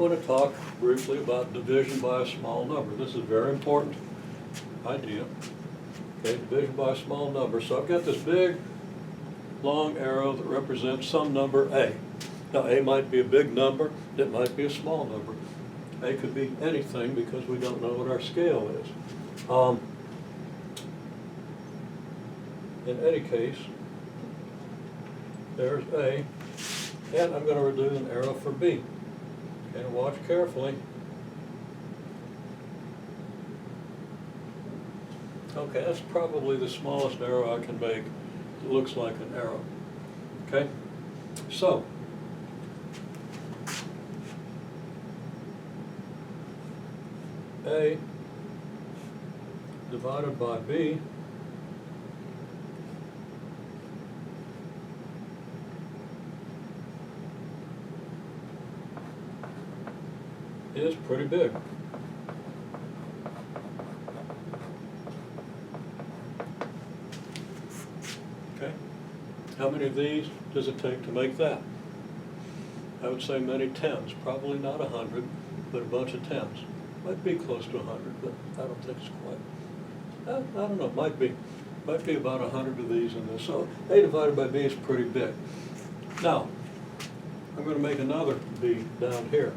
want to talk briefly about division by a small number. This is a very important idea. Okay, division by a small number. So I've got this big, long arrow that represents some number A. Now, A might be a big number, it might be a small number. A could be anything because we don't know what our scale is. In any case, there's A, and I'm going to do an arrow for B. And watch carefully. Okay, that's probably the smallest arrow I can make. It looks like an arrow. Okay, so A divided by B is pretty big. Okay, how many of these does it take to make that? I would say many tens, probably not 100, but a bunch of tens. Might be close to 100, but I don't think it's quite. I don't know, might be about 100 of these in this. So A divided by B is pretty big. Now, I'm going to make another B down here,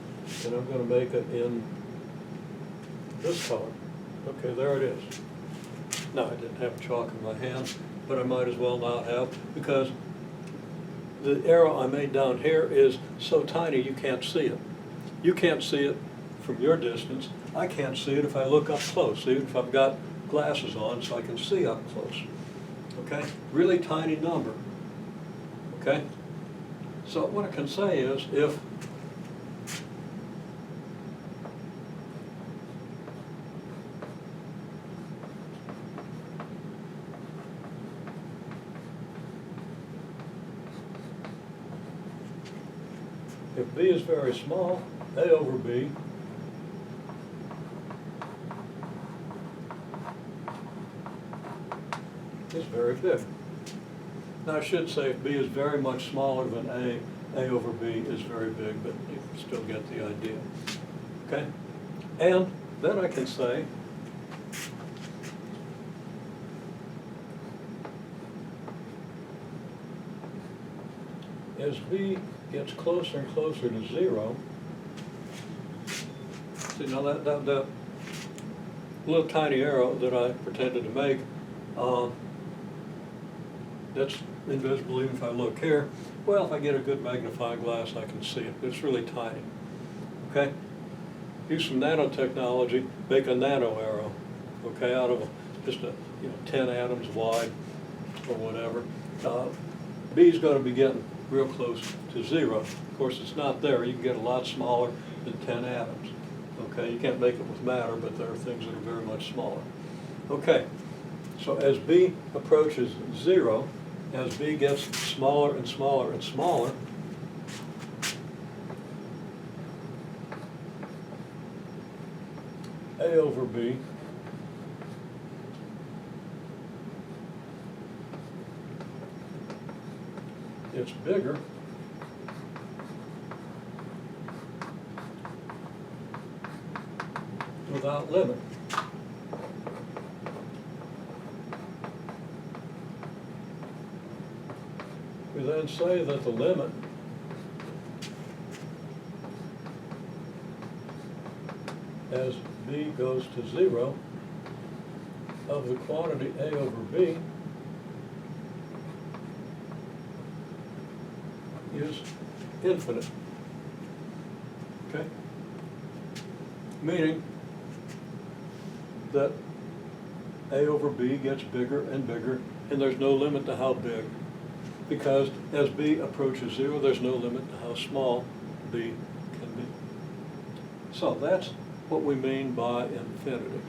and I'm going to make it in this color. Okay, there it is. Now, I didn't have chalk in my hand, but I might as well not have, because the arrow I made down here is so tiny you can't see it. You can't see it from your distance. I can't see it if I look up close, even if I've got glasses on so I can see up close. Okay, really tiny number. Okay, so what I can say is if B is very small, A over B is very big. Now I should say if B is very much smaller than A over B is very big, but you still get the idea. Okay? And then I can say as B gets closer and closer to 0, see now that little tiny arrow that I pretended to make, that's invisible even if I look here. Well, if I get a good magnifying glass, I can see it. It's really tiny. Okay? Use some nanotechnology, make a nano arrow. Okay, out of just 10 atoms wide or whatever. B is going to be getting real close to 0. Of course, it's not there. You can get a lot smaller than 10 atoms. Okay, you can't make it with matter, but there are things that are very much smaller. Okay, so as B approaches 0, as B gets smaller and smaller and smaller, A over B gets bigger without limit. We then say that the limit as B goes to 0 of the quantity A over B is infinite. Okay? Meaning that A over B gets bigger and bigger, and there's no limit to how big, because as B approaches 0, there's no limit to how small B can be. So that's what we mean by infinity.